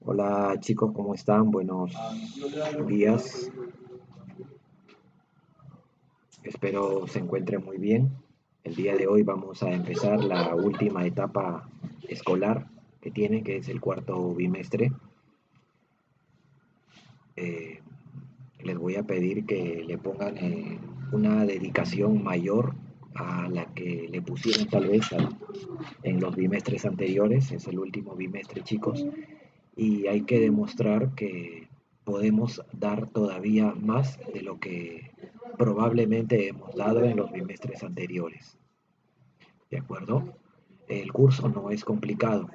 Hola chicos, ¿cómo están? Buenos días. Espero se encuentren muy bien. El día de hoy vamos a empezar la última etapa escolar que tienen, que es el cuarto bimestre. Eh, Les voy a pedir que le pongan una dedicación mayor a la que le pusieron tal vez en los bimestres anteriores. Es el último bimestre, chicos. Y hay que demostrar que podemos dar todavía más de lo que probablemente hemos dado en los bimestres anteriores. ¿De acuerdo? El curso no es complicado,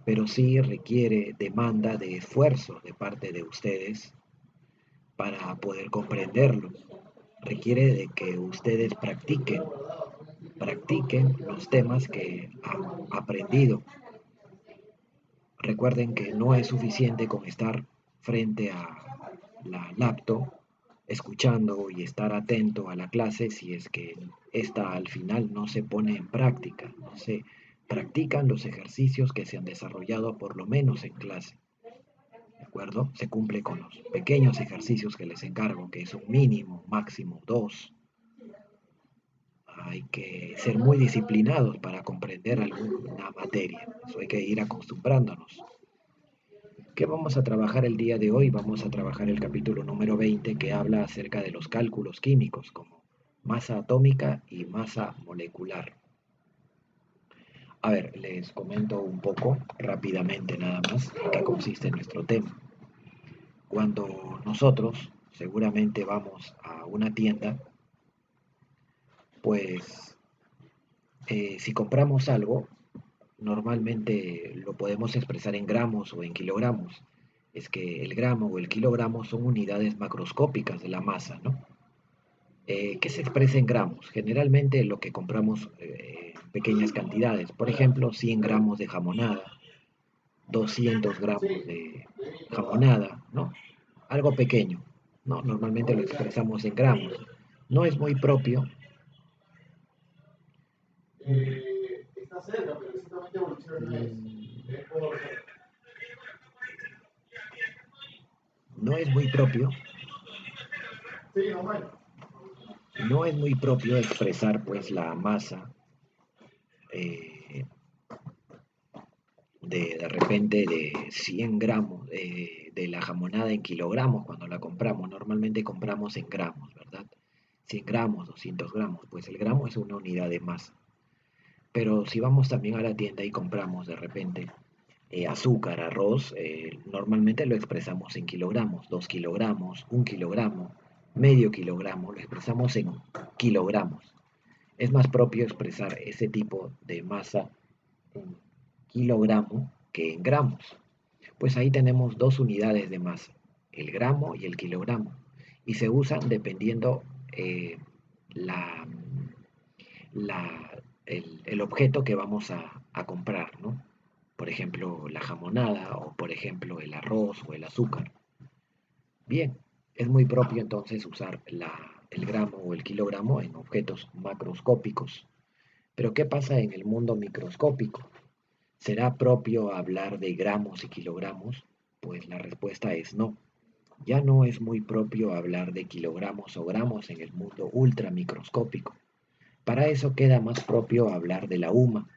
pero sí requiere demanda de esfuerzo de parte de ustedes para poder comprenderlo. Requiere de que ustedes practiquen los temas que han aprendido. Recuerden que no es suficiente con estar frente a la laptop escuchando y estar atento a la clase si es que esta al final no se pone en práctica, no se practican los ejercicios que se han desarrollado por lo menos en clase, ¿de acuerdo? Se cumple con los pequeños ejercicios que les encargo, que es un mínimo, máximo dos. Hay que ser muy disciplinados para comprender alguna materia, eso hay que ir acostumbrándonos. ¿Qué vamos a trabajar el día de hoy? Vamos a trabajar el capítulo número 20 que habla acerca de los cálculos químicos como masa atómica y masa molecular. A ver, les comento un poco rápidamente nada más en qué consiste nuestro tema. Cuando nosotros seguramente vamos a una tienda, pues si compramos algo, normalmente lo podemos expresar en gramos o en kilogramos. Es que el gramo o el kilogramo son unidades macroscópicas de la masa, ¿no? ¿Qué se expresa en gramos? Generalmente lo que compramos en pequeñas cantidades, por ejemplo, 100 gramos de jamonada, 200 gramos de jamonada, ¿no? Algo pequeño, ¿no? Normalmente lo expresamos en gramos. No es muy propio, no es muy propio, no es muy propio expresar pues la masa eh, de repente de 100 gramos de la jamonada en kilogramos cuando la compramos. Normalmente compramos en gramos, ¿verdad? 100 gramos, 200 gramos, pues el gramo es una unidad de masa. Pero si vamos también a la tienda y compramos de repente azúcar, arroz, normalmente lo expresamos en kilogramos, 2 kilogramos, 1 kilogramo, medio kilogramo, lo expresamos en kilogramos. Es más propio expresar ese tipo de masa en kilogramo que en gramos. Pues ahí tenemos dos unidades de masa, el gramo y el kilogramo, y se usan dependiendo la, el objeto que vamos a comprar, ¿no? Por ejemplo, la jamonada o por ejemplo el arroz o el azúcar. Bien, es muy propio entonces usar el gramo o el kilogramo en objetos macroscópicos. Pero ¿qué pasa en el mundo microscópico? ¿Será propio hablar de gramos y kilogramos? Pues la respuesta es no. Ya no es muy propio hablar de kilogramos o gramos en el mundo ultramicroscópico. Para eso queda más propio hablar de la UMA.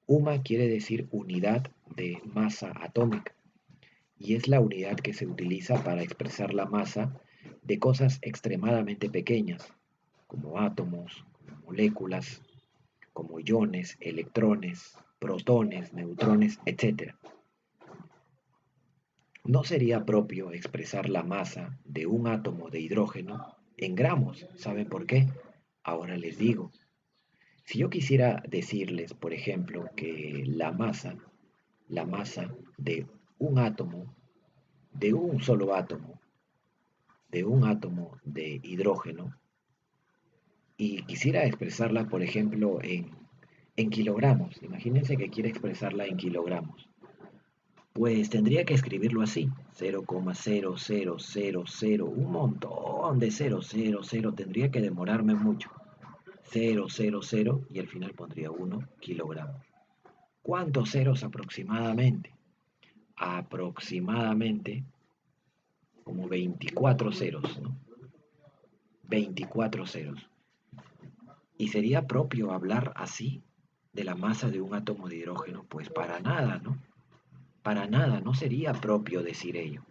UMA quiere decir unidad de masa atómica y es la unidad que se utiliza para expresar la masa de cosas extremadamente pequeñas, como átomos, como moléculas, como iones, electrones, protones, neutrones, etc. ¿No sería propio expresar la masa de un átomo de hidrógeno en gramos? ¿Saben por qué? Ahora les digo. Si yo quisiera decirles, por ejemplo, que la masa de un átomo, de un solo átomo, de un átomo de hidrógeno, y quisiera expresarla, por ejemplo, en kilogramos, imagínense que quiere expresarla en kilogramos, pues tendría que escribirlo así, 0,0000, un montón de 000, tendría que demorarme mucho. 000 y al final pondría 1 kilogramo. ¿Cuántos ceros aproximadamente? aproximadamente como 24 ceros, ¿no? 24 ceros. ¿Y sería propio hablar así de la masa de un átomo de hidrógeno? Pues para nada, ¿no? Para nada, no sería propio decir ello.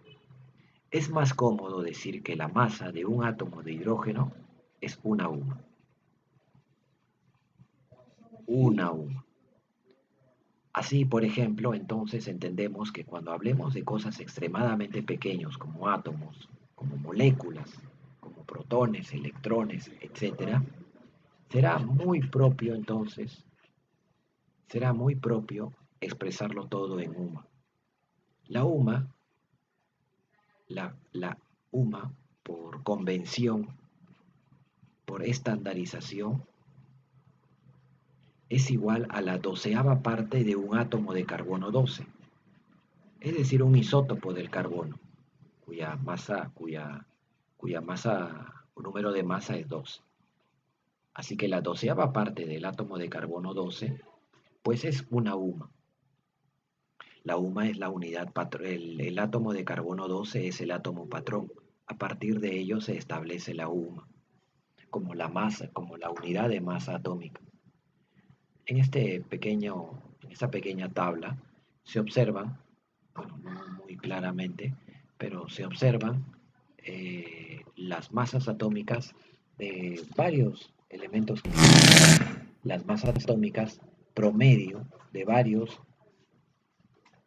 Es más cómodo decir que la masa de un átomo de hidrógeno es una UMA. Una UMA. Así, por ejemplo, entonces entendemos que cuando hablemos de cosas extremadamente pequeños como átomos, como moléculas, como protones, electrones, etc., será muy propio entonces, será muy propio expresarlo todo en UMA. La UMA, la UMA, por convención, por estandarización, es igual a la 12ª parte de un átomo de carbono 12, es decir, un isótopo del carbono, cuya masa, número de masa es 12. Así que la 12ª parte del átomo de carbono 12, pues es una UMA. La UMA es la unidad patrón, el átomo de carbono 12 es el átomo patrón. A partir de ello se establece la UMA como la masa, como la unidad de masa atómica. En esta pequeña tabla se observan, bueno, no muy claramente, pero se observan las masas atómicas de varios elementos químicos, las masas atómicas promedio de varios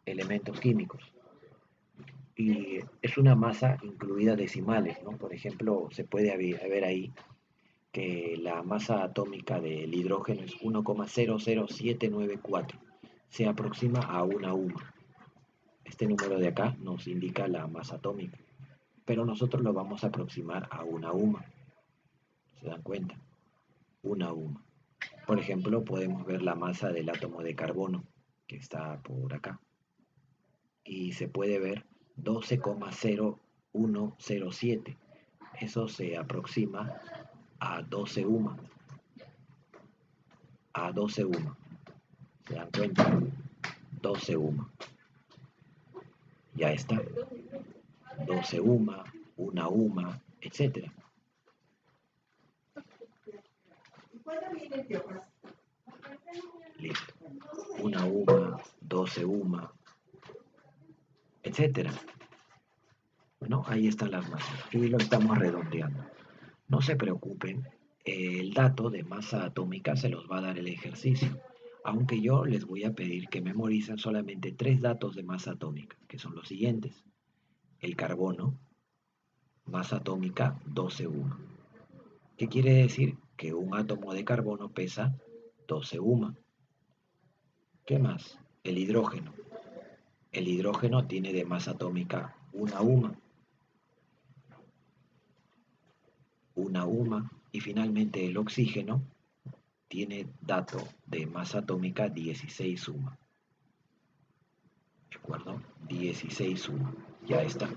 elementos químicos. Y es una masa incluida decimales, ¿no? Por ejemplo, se puede ver ahí que la masa atómica del hidrógeno es 1,00794. Se aproxima a una UMA. Este número de acá nos indica la masa atómica, pero nosotros lo vamos a aproximar a una UMA. ¿Se dan cuenta? Una UMA. Por ejemplo, podemos ver la masa del átomo de carbono, que está por acá. Y se puede ver 12,0107. Eso se aproxima a 12 UMA. A 12 UMA. ¿Se dan cuenta? 12 UMA. Ya está. 12 UMA, una UMA, etc. Listo. Una UMA, 12 UMA, etc. ¿No? Ahí están las masas. Y lo estamos redondeando. No se preocupen, el dato de masa atómica se los va a dar el ejercicio, aunque yo les voy a pedir que memoricen solamente 3 datos de masa atómica, que son los siguientes. El carbono, masa atómica 12 UMA. ¿Qué quiere decir? Que un átomo de carbono pesa 12 UMA. ¿Qué más? El hidrógeno. El hidrógeno tiene de masa atómica una UMA. Una UMA. Y finalmente el oxígeno tiene dato de masa atómica 16 UMA. ¿De acuerdo? 16 UMA. Ya está.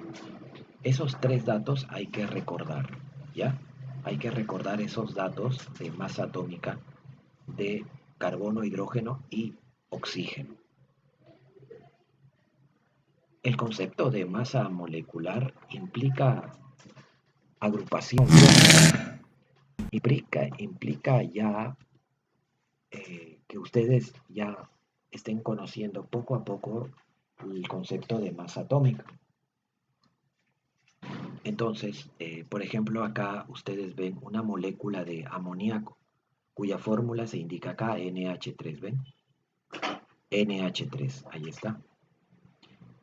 Esos 3 datos hay que recordar. ¿Ya? Hay que recordar esos datos de masa atómica de carbono, hidrógeno y oxígeno. El concepto de masa molecular implica agrupación, implica ya que ustedes ya estén conociendo poco a poco el concepto de masa atómica. Entonces, por ejemplo, acá ustedes ven una molécula de amoníaco, cuya fórmula se indica acá, NH3, ¿ven? NH3, ahí está.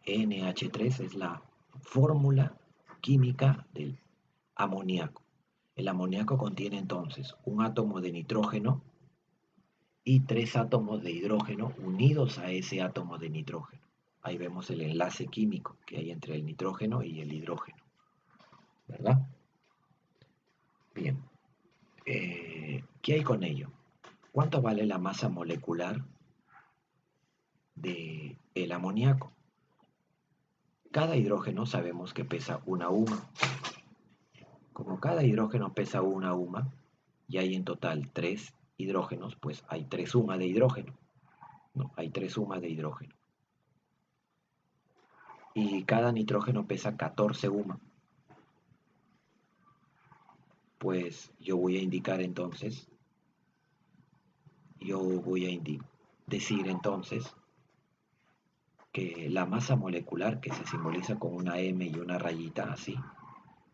NH3 es la fórmula química del amoníaco. El amoníaco contiene entonces un átomo de nitrógeno y 3 átomos de hidrógeno unidos a ese átomo de nitrógeno. Ahí vemos el enlace químico que hay entre el nitrógeno y el hidrógeno, ¿verdad? Bien, ¿qué hay con ello? ¿Cuánto vale la masa molecular del amoníaco? Cada hidrógeno sabemos que pesa una UMA. Como cada hidrógeno pesa una UMA y hay en total 3 hidrógenos, pues hay 3 UMA de hidrógeno. No, hay 3 UMA de hidrógeno. y cada nitrógeno pesa 14 UMA. Pues yo voy a indicar entonces, decir entonces que la masa molecular, que se simboliza con una M y una rayita así,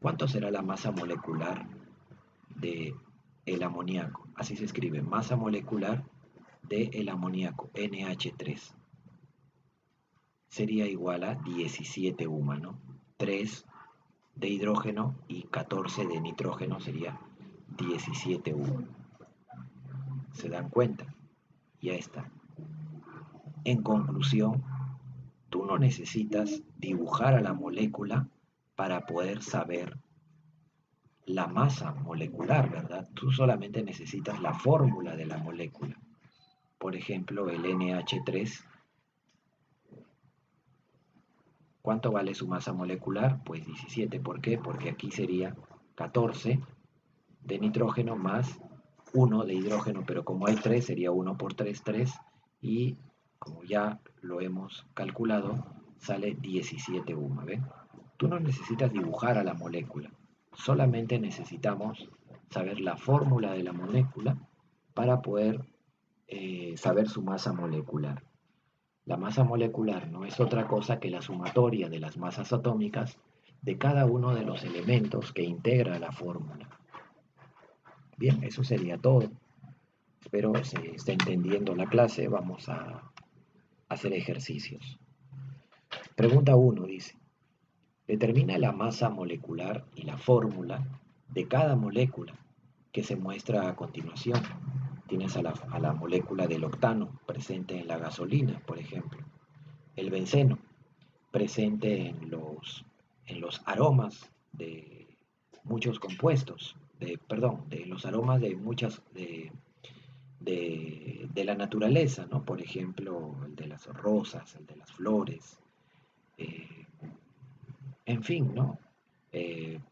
¿cuánto será la masa molecular de el amoníaco? Así se escribe, masa molecular de el amoníaco, NH3. Sería igual a 17 UMA, ¿no? 3 de hidrógeno y 14 de nitrógeno sería 17 UMA. ¿Se dan cuenta? Ya está. En conclusión, tú no necesitas dibujar a la molécula para poder saber la masa molecular, ¿verdad? Tú solamente necesitas la fórmula de la molécula. Por ejemplo, el NH3, ¿cuánto vale su masa molecular? Pues 17. ¿Por qué? Porque aquí sería 14 de nitrógeno más 1 de hidrógeno, pero como hay 3, sería 1 por 3, 3, y como ya lo hemos calculado, sale 17 UMA, ¿ven? Tú no necesitas dibujar a la molécula, solamente necesitamos saber la fórmula de la molécula para poder saber su masa molecular. La masa molecular no es otra cosa que la sumatoria de las masas atómicas de cada uno de los elementos que integra la fórmula. Bien, eso sería todo. Espero se esté entendiendo la clase. Vamos a hacer ejercicios. Pregunta 1 dice, determina la masa molecular y la fórmula de cada molécula que se muestra a continuación. Tienes a la molécula del octano presente en la gasolina, por ejemplo. El benceno presente en los aromas de muchos compuestos, de los aromas de muchas de la naturaleza, ¿no? Por ejemplo, el de las rosas, el de las flores, eh, en fin, ¿no?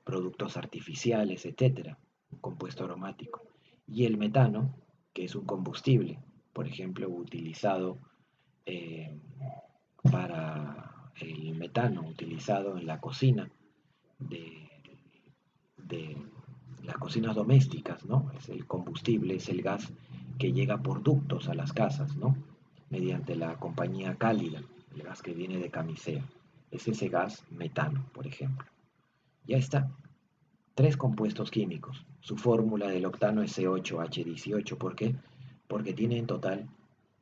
Productos artificiales, etcétera, un compuesto aromático. Y el metano, que es un combustible, por ejemplo, utilizado eh, para el metano, utilizado en la cocina de, de las cocinas domésticas, ¿no? Es el combustible, es el gas que llega por ductos a las casas, ¿no? Mediante la compañía cálida, el gas que viene de camisea. Es ese gas metano, por ejemplo. Ya está. 3 compuestos químicos. Su fórmula del octano es C8H18. ¿Por qué? Porque tiene en total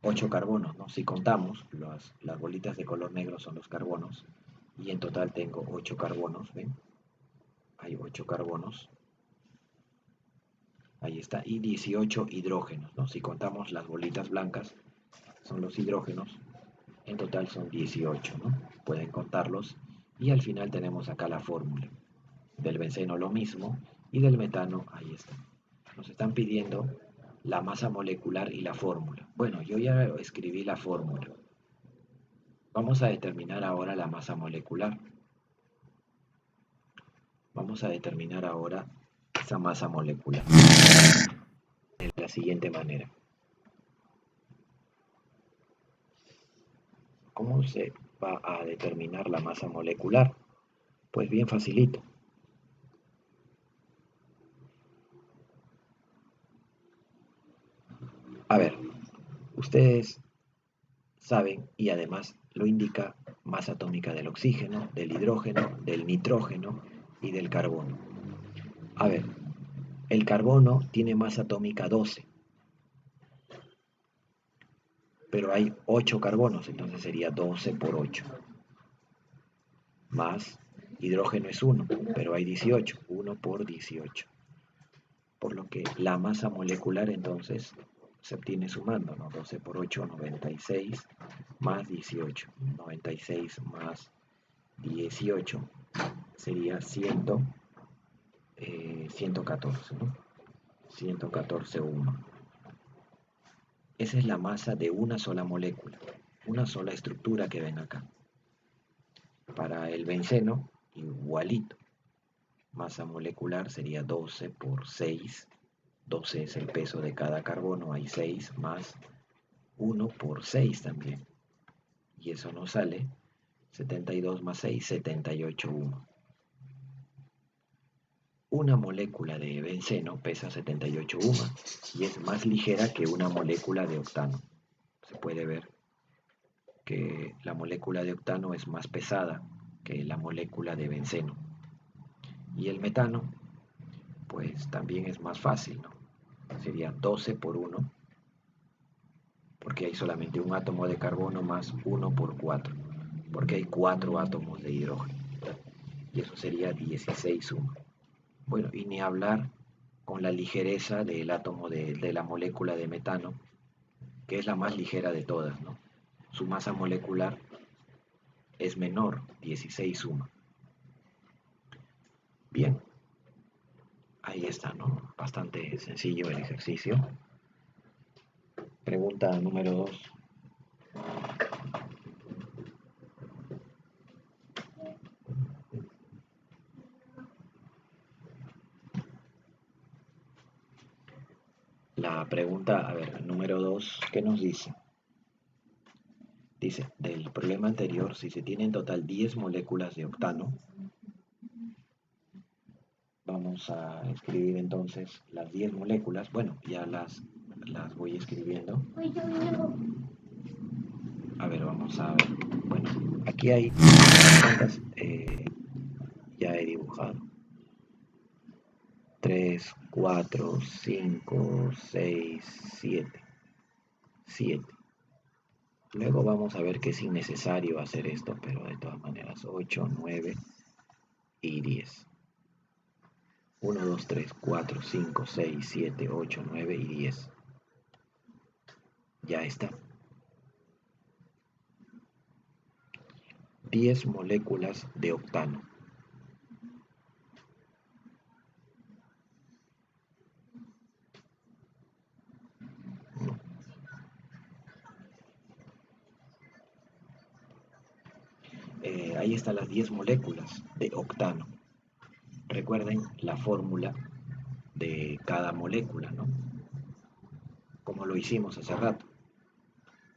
8 carbonos, ¿no? Si contamos, las bolitas de color negro son los carbonos. Y en total tengo 8 carbonos, ¿ven? Hay 8 carbonos. Ahí está. Y 18 hidrógenos, ¿no? Si contamos las bolitas blancas, son los hidrógenos. En total son 18, ¿no? Pueden contarlos. Y al final tenemos acá la fórmula. Del benceno lo mismo. Y del metano, ahí está. Nos están pidiendo la masa molecular y la fórmula. Bueno, yo ya escribí la fórmula. Vamos a determinar ahora la masa molecular. Vamos a determinar ahora esa masa molecular de la siguiente manera. ¿Cómo se va a determinar la masa molecular? Pues bien facilito. A ver, ustedes saben y además lo indica masa atómica del oxígeno, del hidrógeno, del nitrógeno y del carbono. A ver, el carbono tiene masa atómica 12, pero hay 8 carbonos, entonces sería 12 por 8. Más hidrógeno es 1, pero hay 18, 1 por 18. Por lo que la masa molecular entonces se obtiene sumando, ¿no? 12 por 8, 96, más 18. 96 más 18 sería 114, ¿no? 114 UMA. Esa es la masa de una sola molécula, una sola estructura que ven acá. Para el benceno, igualito. Masa molecular sería 12 por 6. 12 es el peso de cada carbono, hay 6 más 1 por 6 también. Y eso nos sale 72 más 6, 78 UMA. Una molécula de benceno pesa 78 UMA y es más ligera que una molécula de octano. Se puede ver que la molécula de octano es más pesada que la molécula de benceno. Y el metano, pues también es más fácil, ¿no? Sería 12 por 1, porque hay solamente un átomo de carbono más 1 por 4, porque hay 4 átomos de hidrógeno. Y eso sería 16 UMA. Bueno, y ni hablar con la ligereza del átomo de la molécula de metano, que es la más ligera de todas, ¿no? Su masa molecular es menor, 16 UMA. Bien, ahí está, ¿no? Bastante sencillo el ejercicio. Pregunta número 2. La pregunta, a ver, número 2, ¿qué nos dice? Dice, del problema anterior, si se tiene en total 10 moléculas de octano, vamos a escribir entonces las 10 moléculas. Bueno, ya las voy escribiendo. A ver, vamos a ver. Bueno, aquí hay cuántas ya he dibujado. 3, 4, 5, 6, 7. 7. Luego vamos a ver que es innecesario hacer esto, pero de todas maneras 8, 9 y 10. 1, 2, 3, 4, 5, 6, 7, 8, 9 y 10. Ya está. 10 moléculas de octano. Ahí están las 10 moléculas de octano. Recuerden la fórmula de cada molécula, ¿no? Como lo hicimos hace rato.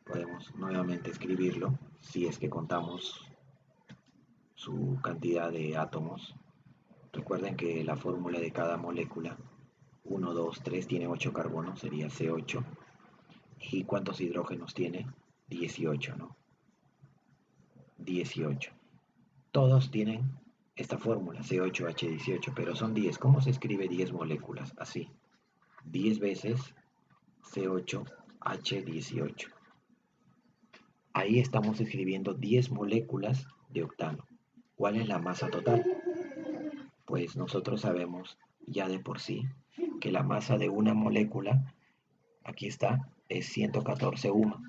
Podemos nuevamente escribirlo si es que contamos su cantidad de átomos. Recuerden que la fórmula de cada molécula, 1, 2, 3, tiene 8 carbonos, sería C8. ¿Y cuántos hidrógenos tiene? 18, ¿no? 18. Todos tienen esta fórmula, C8H18, pero son 10. ¿Cómo se escribe 10 moléculas? Así. 10 veces C8H18. Ahí estamos escribiendo 10 moléculas de octano. ¿Cuál es la masa total? Pues nosotros sabemos ya de por sí que la masa de una molécula, aquí está, es 114 UMA.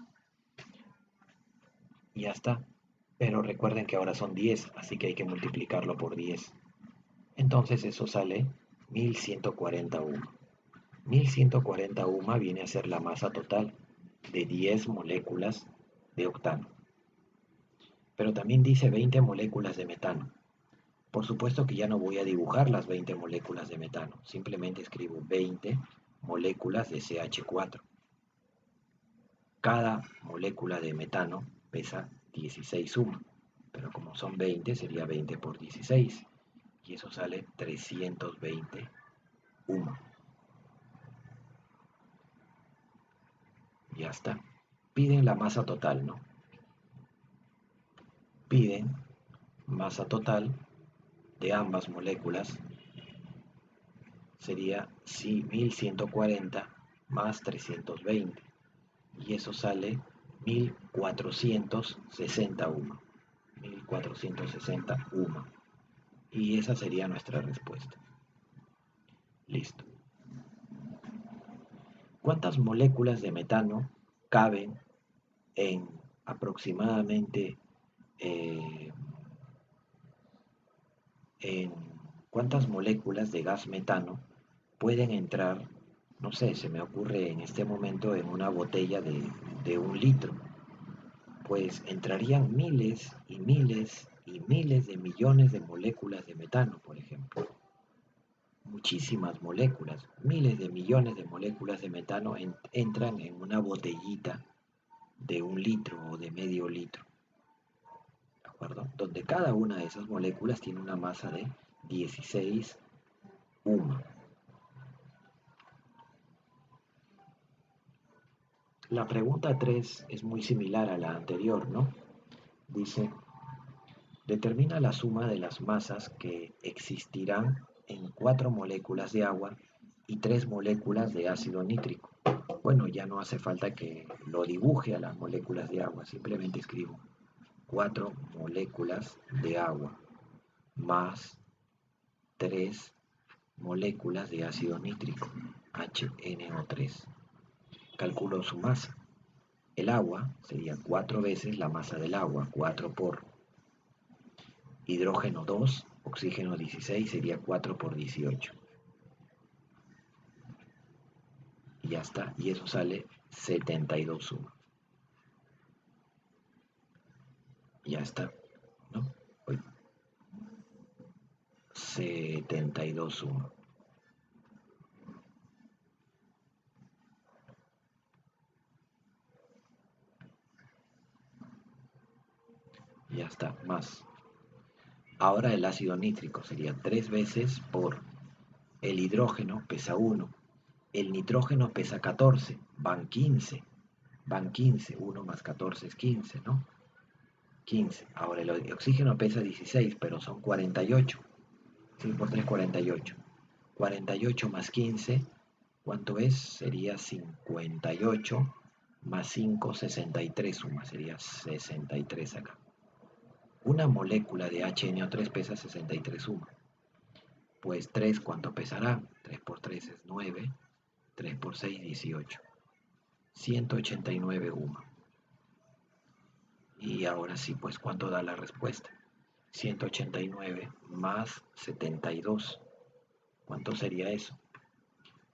Ya está. Pero recuerden que ahora son 10, así que hay que multiplicarlo por 10. Entonces eso sale 1140 UMA. 1140 UMA viene a ser la masa total de 10 moléculas de octano. Pero también dice 20 moléculas de metano. Por supuesto que ya no voy a dibujar las 20 moléculas de metano, simplemente escribo 20 moléculas de CH4. Cada molécula de metano pesa 16 UMA, pero como son 20 sería 20 por 16 y eso sale 320 UMA. Ya está. Piden la masa total, ¿no? Piden masa total de ambas moléculas sería 1140 más 320 y eso sale 1460 UMA. 1460 UMA. Y esa sería nuestra respuesta. Listo. ¿Cuántas moléculas de metano caben en aproximadamente en cuántas moléculas de gas metano pueden entrar, no sé, se me ocurre en este momento en una botella de 1 litro? Pues entrarían miles y miles y miles de millones de moléculas de metano, por ejemplo. Muchísimas moléculas, miles de millones de moléculas de metano entran en una botellita de 1 litro o de medio litro. acuerdo? Donde cada una de esas moléculas tiene una masa de 16 UMA. La pregunta 3 es muy similar a la anterior, ¿no? Dice, determina la suma de las masas que existirán en 4 moléculas de agua y 3 moléculas de ácido nítrico. Bueno, ya no hace falta que lo dibuje a las moléculas de agua, simplemente escribo 4 moléculas de agua más 3 moléculas de ácido nítrico, HNO3. Calculo su masa. El agua sería 4 veces la masa del agua, 4 por hidrógeno 2, oxígeno 16 sería 4 por 18. Y ya está, y eso sale 72 suma. Ya está, ¿no? 72 suma. Ya está, más. Ahora el ácido nítrico sería 3 veces por el hidrógeno pesa 1, el nitrógeno pesa 14, van 15, 1 más 14 es 15, ¿no? 15. Ahora el oxígeno pesa 16, pero son 48. 6 por 3, 48. 48 más 15, ¿cuánto es? Sería 58 más 5, 63 suma, sería 63 acá. Una molécula de HNO3 pesa 63 suma. Pues 3, ¿cuánto pesará? 3 por 3 es 9, 3 por 6, 18. 189 UMA. Y ahora sí, pues, ¿cuánto da la respuesta? 189 más 72. ¿Cuánto sería eso?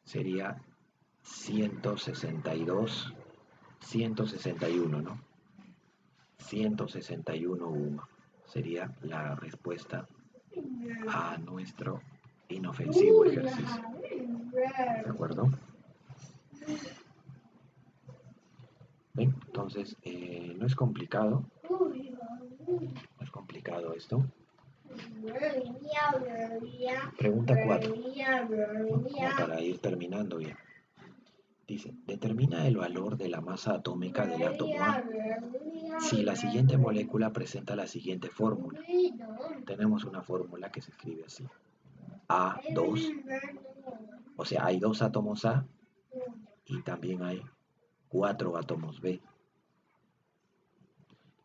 Sería 162, 161, ¿no? 161 UMA. Sería la respuesta a nuestro inofensivo ejercicio. ¿De acuerdo? ¿Ven? Entonces, no es complicado. No es complicado esto. Pregunta 4. Como para ir terminando ya. Dice, determina el valor de la masa atómica del átomo A. Si la siguiente molécula presenta la siguiente fórmula. Tenemos una fórmula que se escribe así. A2. O sea, hay 2 átomos A y también hay 4 átomos B.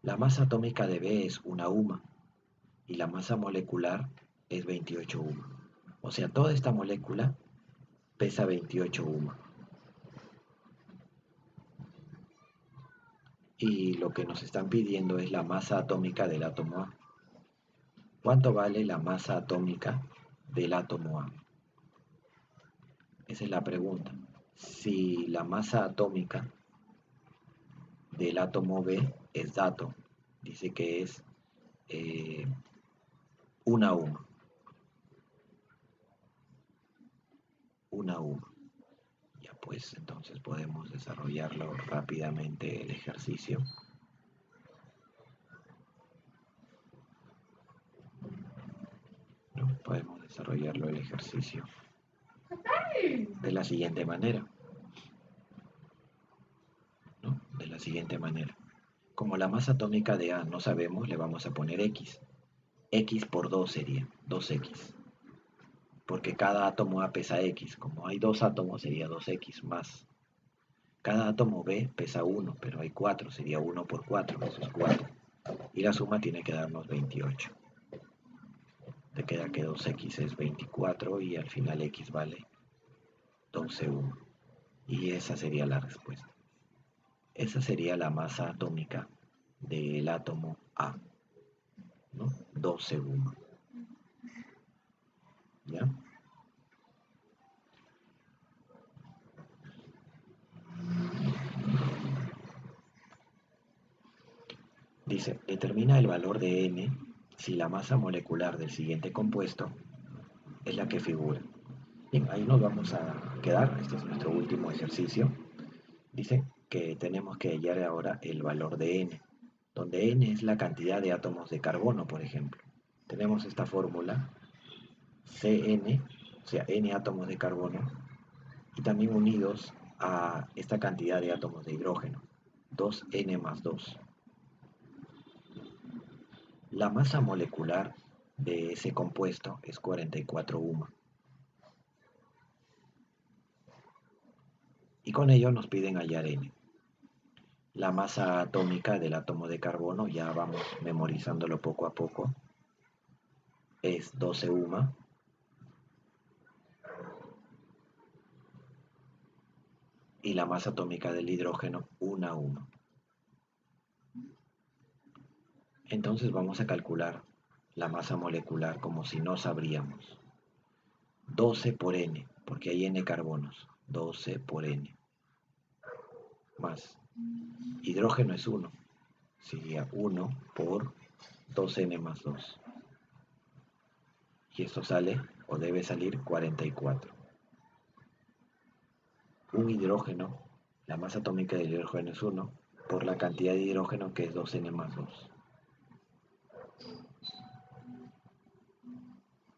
La masa atómica de B es 1 UMA y la masa molecular es 28 UMA. O sea, toda esta molécula pesa 28 UMA. Y lo que nos están pidiendo es la masa atómica del átomo A. ¿Cuánto vale la masa atómica del átomo A? Esa es la pregunta. Si la masa atómica del átomo B es dato, dice que es 1 UMA. 1 UMA. Ya pues, entonces podemos desarrollarlo rápidamente el ejercicio. ¿No? Podemos desarrollarlo el ejercicio de la siguiente manera. ¿No? De la siguiente manera. Como la masa atómica de A no sabemos, le vamos a poner X. X por 2 sería 2X. Porque cada átomo A pesa X. Como hay 2 átomos, sería 2X más. Cada átomo B pesa 1, pero hay 4, sería 1 por 4, eso es 4. Y la suma tiene que darnos 28. Te queda que 2X es 24 y al final X vale 12,1. Y esa sería la respuesta. Esa sería la masa atómica del átomo A, ¿no? 12,1. ¿Ya? Dice, determina el valor de N si la masa molecular del siguiente compuesto es la que figura. Bien, ahí nos vamos a quedar. Este es nuestro último ejercicio. Dice que tenemos que hallar ahora el valor de N. donde n es la cantidad de átomos de carbono, por ejemplo. Tenemos esta fórmula, Cn, o sea, n átomos de carbono, y también unidos a esta cantidad de átomos de hidrógeno, 2n más 2. La masa molecular de ese compuesto es 44 UMA. Y con ello nos piden hallar n. La masa atómica del átomo de carbono, ya vamos memorizándolo poco a poco, es 12 UMA. Y la masa atómica del hidrógeno, 1 UMA. Entonces vamos a calcular la masa molecular como si no sabríamos. 12 por n, porque hay n carbonos. 12 por n. Más. Hidrógeno es 1. Sería 1 por 2n más 2. Y esto sale, o debe salir, 44. Un hidrógeno, la masa atómica del hidrógeno es 1 por la cantidad de hidrógeno que es 2n más 2.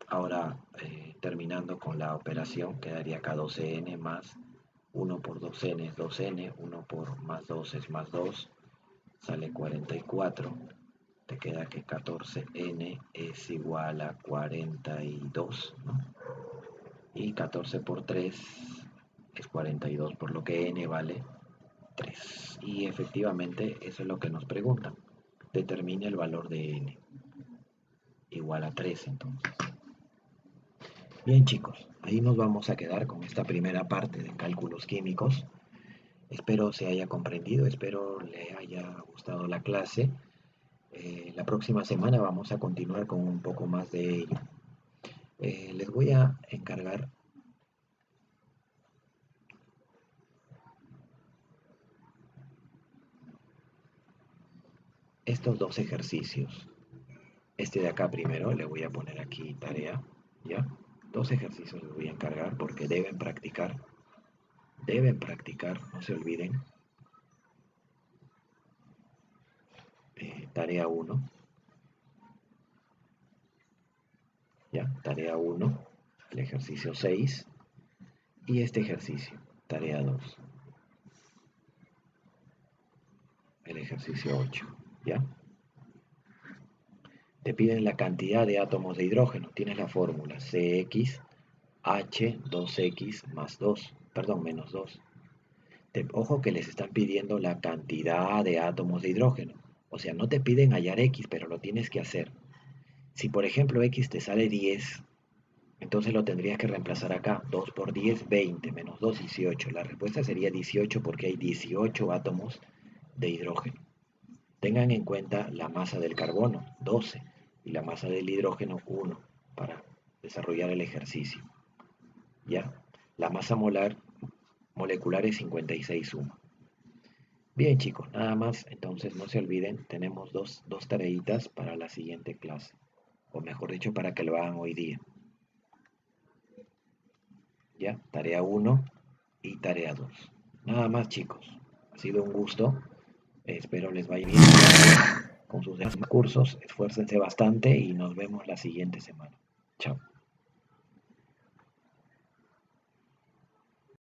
Ahora, terminando con la operación, quedaría acá 12n más 1 por 2n es 2n, 1 por más 2 es más 2, sale 44. Te queda que 14n es igual a 42, ¿no? Y 14 por 3 es 42, por lo que n vale 3. Y efectivamente eso es lo que nos preguntan. Determine el valor de n. Igual a 3 entonces. Bien chicos, ahí nos vamos a quedar con esta primera parte de cálculos químicos. Espero se haya comprendido, espero le haya gustado la clase. La próxima semana vamos a continuar con un poco más de ello. Les voy a encargar estos dos ejercicios. Este de acá primero, le voy a poner aquí tarea, ¿ya? Dos ejercicios les voy a encargar porque deben practicar, no se olviden. Tarea 1, ¿ya? Tarea 1, el ejercicio 6 y este ejercicio, tarea 2, el ejercicio 8, ¿ya? Te piden la cantidad de átomos de hidrógeno, tienes la fórmula CX H2X más 2, perdón, menos 2. Ojo que les están pidiendo la cantidad de átomos de hidrógeno. O sea, no te piden hallar X, pero lo tienes que hacer. Si por ejemplo X te sale 10, entonces lo tendrías que reemplazar acá. 2 por 10, 20, menos 2, 18. La respuesta sería 18 porque hay 18 átomos de hidrógeno. Tengan en cuenta la masa del carbono, 12, y la masa del hidrógeno, 1, para desarrollar el ejercicio. ¿Ya? La masa molecular es 56 UMA. Bien chicos, nada más, entonces no se olviden, tenemos dos tareitas para la siguiente clase, o mejor dicho, para que lo hagan hoy día. ¿Ya? Tarea 1 y tarea 2. Nada más chicos, ha sido un gusto, espero les vaya bien con sus demás cursos, esfuércense bastante y nos vemos la siguiente semana. Chao.